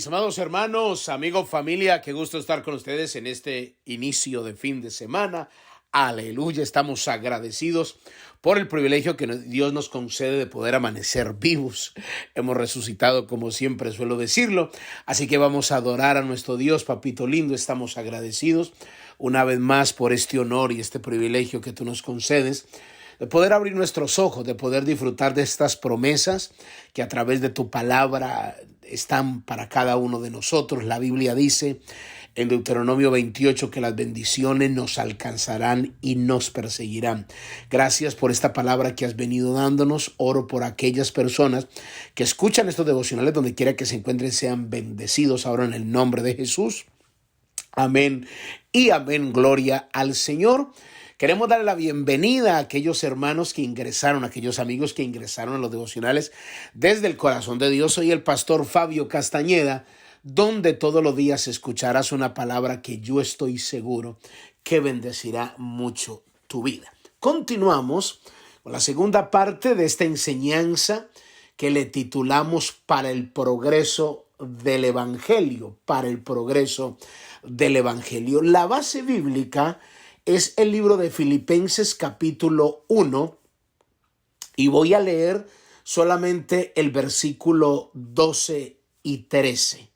mis amados hermanos, amigos, familia, qué gusto estar con ustedes en este inicio de fin de semana. Aleluya, estamos agradecidos por el privilegio que Dios nos concede de poder amanecer vivos. Hemos resucitado, como siempre suelo decirlo, así que vamos a adorar a nuestro Dios, papito lindo. Estamos agradecidos una vez más por este honor y este privilegio que tú nos concedes, de poder abrir nuestros ojos, de poder disfrutar de estas promesas que a través de tu palabra están para cada uno de nosotros. La Biblia dice en Deuteronomio 28 que las bendiciones nos alcanzarán y nos perseguirán. Gracias por esta palabra que has venido dándonos. Oro por aquellas personas que escuchan estos devocionales donde quiera que se encuentren, sean bendecidos ahora en el nombre de Jesús. Amén y amén. Gloria al Señor. Queremos darle la bienvenida a aquellos hermanos que ingresaron, a aquellos amigos que ingresaron a los devocionales desde el corazón de Dios. Soy el pastor Fabio Castañeda, donde todos los días escucharás una palabra que yo estoy seguro que bendecirá mucho tu vida. Continuamos con la segunda parte de esta enseñanza que le titulamos Para el progreso del Evangelio, para el progreso del Evangelio. La base bíblica es el libro de Filipenses capítulo 1 y voy a leer solamente el versículo 12 y 13,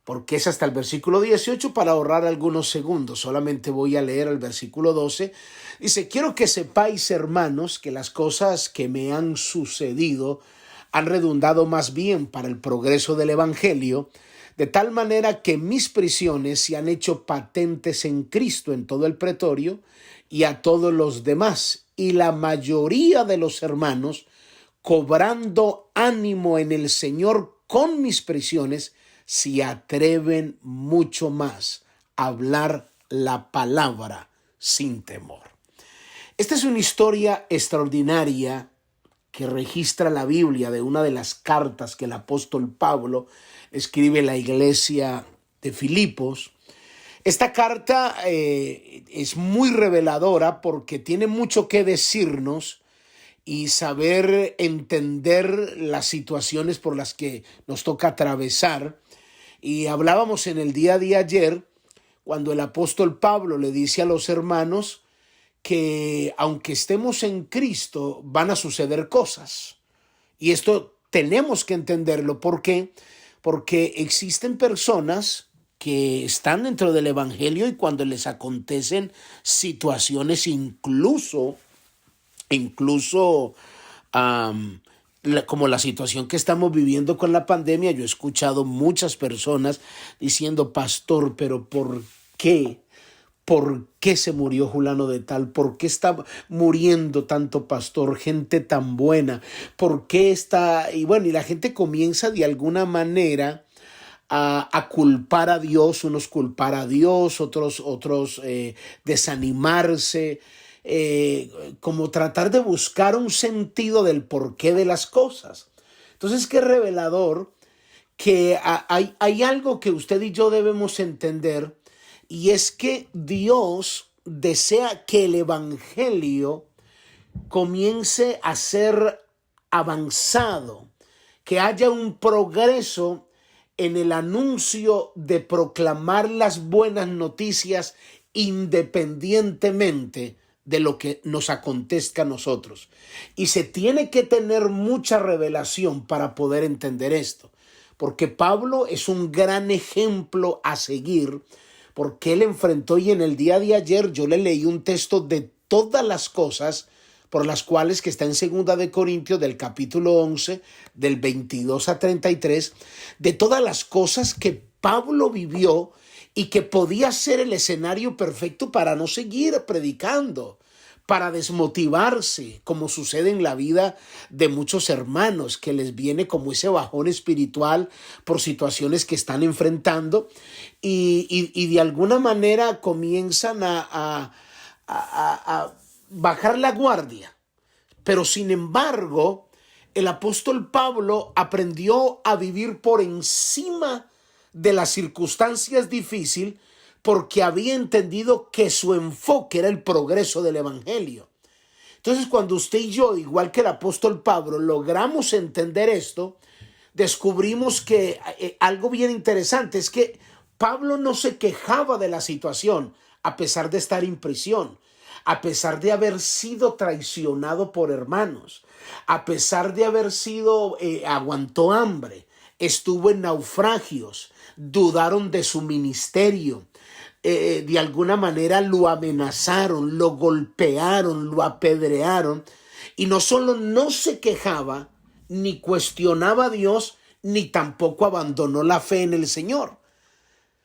porque es hasta el versículo 18 para ahorrar algunos segundos. Solamente voy a leer el versículo 12. Dice: quiero que sepáis, hermanos, que las cosas que me han sucedido han redundado más bien para el progreso del Evangelio, de tal manera que mis prisiones se han hecho patentes en Cristo en todo el pretorio y a todos los demás. Y la mayoría de los hermanos, cobrando ánimo en el Señor con mis prisiones, se atreven mucho más a hablar la palabra sin temor. Esta es una historia extraordinaria que registra la Biblia de una de las cartas que el apóstol Pablo escribe a la iglesia de Filipos. Esta carta es muy reveladora porque tiene mucho que decirnos y saber entender las situaciones por las que nos toca atravesar. Y hablábamos en el día de ayer cuando el apóstol Pablo le dice a los hermanos que aunque estemos en Cristo van a suceder cosas. Y esto tenemos que entenderlo. ¿Por qué? Porque existen personas que están dentro del Evangelio y cuando les acontecen situaciones incluso como la situación que estamos viviendo con la pandemia, yo he escuchado muchas personas diciendo: pastor, pero ¿por qué? ¿Por qué se murió fulano de tal? ¿Por qué está muriendo tanto pastor? Gente tan buena. ¿Por qué está? Y bueno, y la gente comienza de alguna manera a culpar a Dios, unos culpar a Dios, otros desanimarse, como tratar de buscar un sentido del porqué de las cosas. Entonces, qué revelador que hay algo que usted y yo debemos entender. Y es que Dios desea que el Evangelio comience a ser avanzado, que haya un progreso en el anuncio de proclamar las buenas noticias independientemente de lo que nos acontezca a nosotros. Y se tiene que tener mucha revelación para poder entender esto, porque Pablo es un gran ejemplo a seguir, porque él enfrentó, y en el día de ayer yo le leí un texto de todas las cosas por las cuales, que está en 2 de Corintios del capítulo 11 del 22 a 33, de todas las cosas que Pablo vivió y que podía ser el escenario perfecto para no seguir predicando, para desmotivarse, como sucede en la vida de muchos hermanos, que les viene como ese bajón espiritual por situaciones que están enfrentando y de alguna manera comienzan a bajar la guardia. Pero sin embargo, el apóstol Pablo aprendió a vivir por encima de las circunstancias difíciles, porque había entendido que su enfoque era el progreso del Evangelio. Entonces, cuando usted y yo, igual que el apóstol Pablo, logramos entender esto, descubrimos que algo bien interesante es que Pablo no se quejaba de la situación a pesar de estar en prisión, a pesar de haber sido traicionado por hermanos, a pesar de haber sido, aguantó hambre, estuvo en naufragios, dudaron de su ministerio, de alguna manera lo amenazaron, lo golpearon, lo apedrearon, y no solo no se quejaba, ni cuestionaba a Dios, ni tampoco abandonó la fe en el Señor,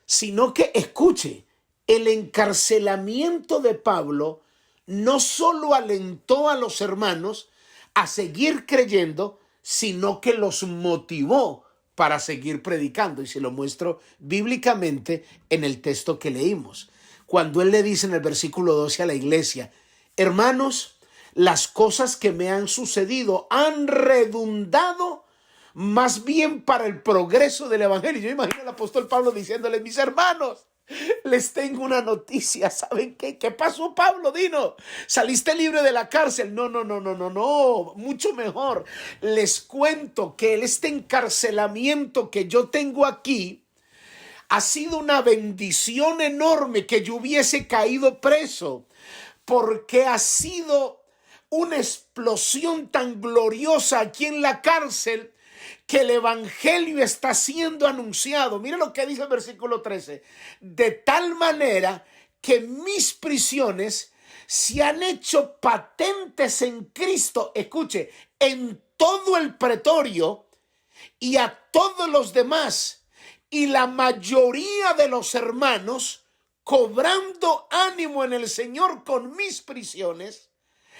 sino que, escuche, el encarcelamiento de Pablo no solo alentó a los hermanos a seguir creyendo, sino que los motivó para seguir predicando. Y se lo muestro bíblicamente en el texto que leímos. Cuando él le dice en el versículo 12 a la iglesia: hermanos, las cosas que me han sucedido han redundado más bien para el progreso del evangelio. Yo imagino al apóstol Pablo diciéndole: mis hermanos, les tengo una noticia. ¿Saben qué? ¿Qué pasó, Pablo? Dinos. ¿Saliste libre de la cárcel? No. Mucho mejor. Les cuento que este encarcelamiento que yo tengo aquí ha sido una bendición enorme que yo hubiese caído preso, porque ha sido una explosión tan gloriosa aquí en la cárcel que el evangelio está siendo anunciado. Mira lo que dice el versículo 13. De tal manera que mis prisiones se han hecho patentes en Cristo. Escuche, en todo el pretorio y a todos los demás. Y la mayoría de los hermanos, cobrando ánimo en el Señor con mis prisiones,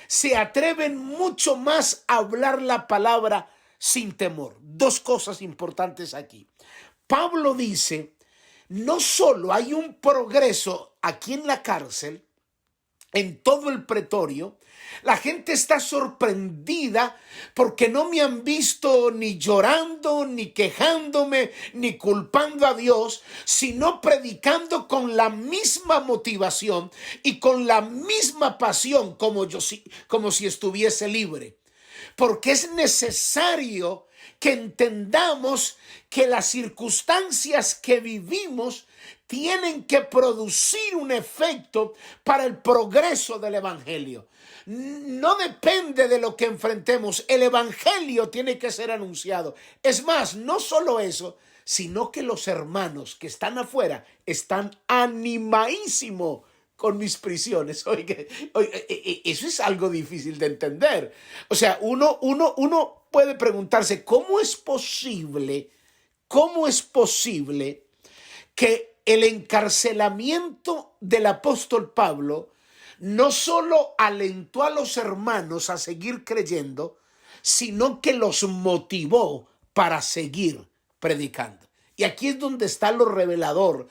se atreven mucho más a hablar la palabra sin temor. Dos cosas importantes aquí. Pablo dice: no solo hay un progreso aquí en la cárcel, en todo el pretorio, la gente está sorprendida porque no me han visto ni llorando, ni quejándome, ni culpando a Dios, sino predicando con la misma motivación y con la misma pasión como si estuviese libre. Porque es necesario que entendamos que las circunstancias que vivimos tienen que producir un efecto para el progreso del evangelio. No depende de lo que enfrentemos, el evangelio tiene que ser anunciado. Es más, no solo eso, sino que los hermanos que están afuera están animadísimos con mis prisiones. Oiga, eso es algo difícil de entender. O sea, uno puede preguntarse, ¿cómo es posible que el encarcelamiento del apóstol Pablo no solo alentó a los hermanos a seguir creyendo, sino que los motivó para seguir predicando? Y aquí es donde está lo revelador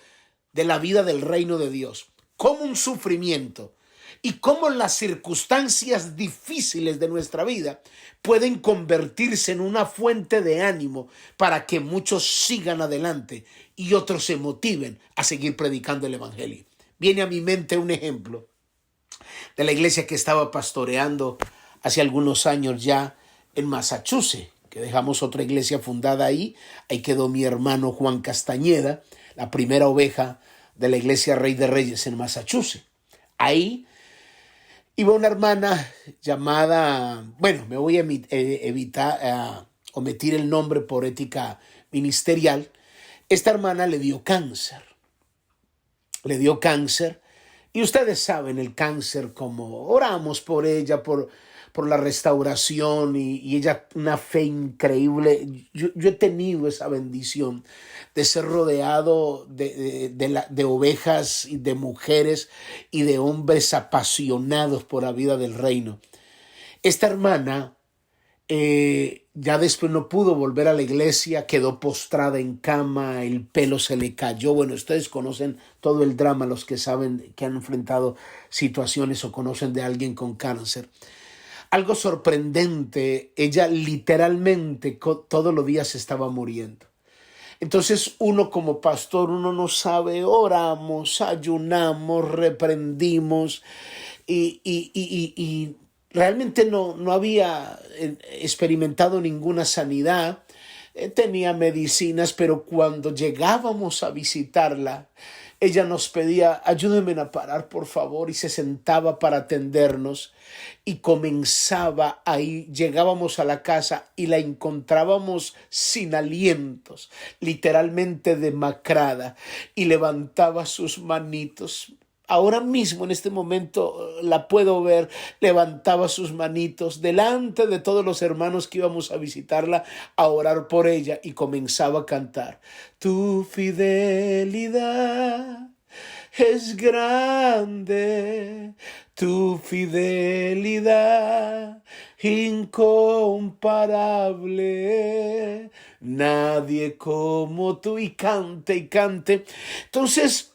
de la vida del reino de Dios. Cómo un sufrimiento y cómo las circunstancias difíciles de nuestra vida pueden convertirse en una fuente de ánimo para que muchos sigan adelante y otros se motiven a seguir predicando el evangelio. Viene a mi mente un ejemplo de la iglesia que estaba pastoreando hace algunos años ya en Massachusetts, que dejamos otra iglesia fundada ahí. Ahí quedó mi hermano Juan Castañeda, la primera oveja de la iglesia Rey de Reyes en Massachusetts. Ahí iba una hermana llamada, me voy a evitar omitir el nombre por ética ministerial. Esta hermana le dio cáncer. Y ustedes saben el cáncer, como oramos por ella, por la restauración, y ella, una fe increíble. Yo he tenido esa bendición de ser rodeado de ovejas y de mujeres y de hombres apasionados por la vida del reino. Esta hermana ya después no pudo volver a la iglesia, quedó postrada en cama, el pelo se le cayó. Bueno, ustedes conocen todo el drama, los que saben que han enfrentado situaciones o conocen de alguien con cáncer. Algo sorprendente, ella literalmente todos los días se estaba muriendo. Entonces uno como pastor, uno no sabe, oramos, ayunamos, reprendimos y realmente no había experimentado ninguna sanidad. tenía medicinas, pero cuando llegábamos a visitarla, ella nos pedía, ayúdenme a parar, por favor, y se sentaba para atendernos y comenzaba ahí, llegábamos a la casa y la encontrábamos sin alientos, literalmente demacrada, y levantaba sus manitos. Ahora mismo, en este momento, la puedo ver, levantaba sus manitos delante de todos los hermanos que íbamos a visitarla, a orar por ella, y comenzaba a cantar. Tu fidelidad es grande, tu fidelidad incomparable, nadie como tú, y cante y cante. Entonces,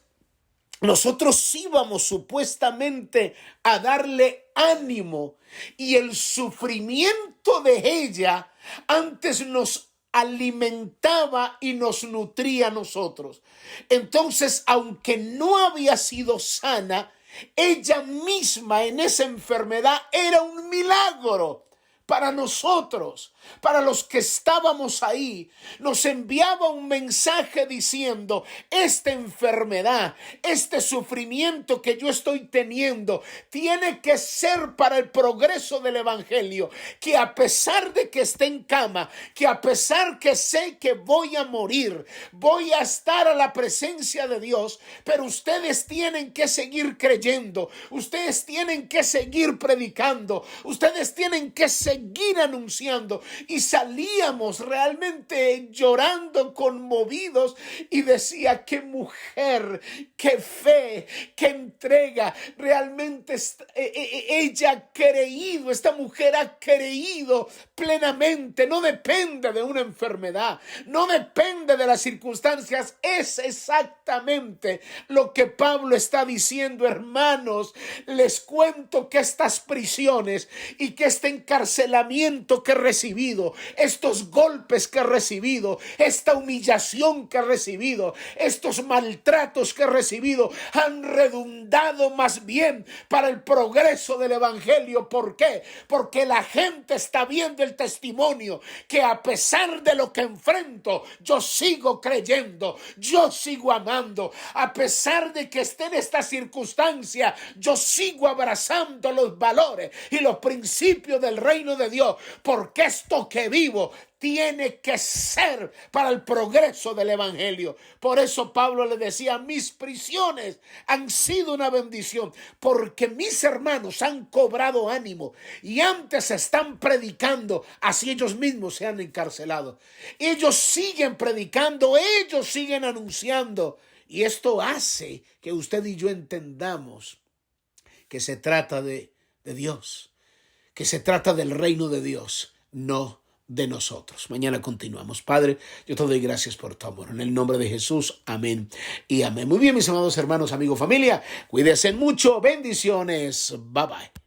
nosotros íbamos supuestamente a darle ánimo, y el sufrimiento de ella antes nos alimentaba y nos nutría a nosotros. Entonces, aunque no había sido sana, ella misma en esa enfermedad era un milagro para nosotros, para los que estábamos ahí. Nos enviaba un mensaje diciendo: esta enfermedad, este sufrimiento que yo estoy teniendo, tiene que ser para el progreso del evangelio, que a pesar de que esté en cama, que a pesar que sé que voy a morir, voy a estar a la presencia de Dios, pero ustedes tienen que seguir creyendo, ustedes tienen que seguir predicando, ustedes tienen que seguir anunciando. Y salíamos realmente llorando, conmovidos, y decía: qué mujer, qué fe, qué entrega. Realmente ella ha creído, esta mujer ha creído plenamente. No depende de una enfermedad, no depende de las circunstancias. Es exactamente lo que Pablo está diciendo. Hermanos, les cuento que estas prisiones y que este encarcelamiento que he recibido, estos golpes que he recibido, esta humillación que he recibido, estos maltratos que he recibido, han redundado más bien para el progreso del evangelio. ¿Por qué? Porque la gente está viendo el testimonio, que a pesar de lo que enfrento, yo sigo creyendo, yo sigo amando. A pesar de que esté en esta circunstancia, yo sigo abrazando los valores y los principios del reino de Dios, porque esto que vivo tiene que ser para el progreso del evangelio. Por eso Pablo le decía: mis prisiones han sido una bendición, porque mis hermanos han cobrado ánimo y antes están predicando, así ellos mismos se han encarcelado. Ellos siguen predicando, ellos siguen anunciando, y esto hace que usted y yo entendamos que se trata de Dios, que se trata del reino de Dios, no de nosotros. Mañana continuamos. Padre, yo te doy gracias por tu amor. En el nombre de Jesús, amén y amén. Muy bien, mis amados hermanos, amigos, familia, cuídense mucho. Bendiciones. Bye bye.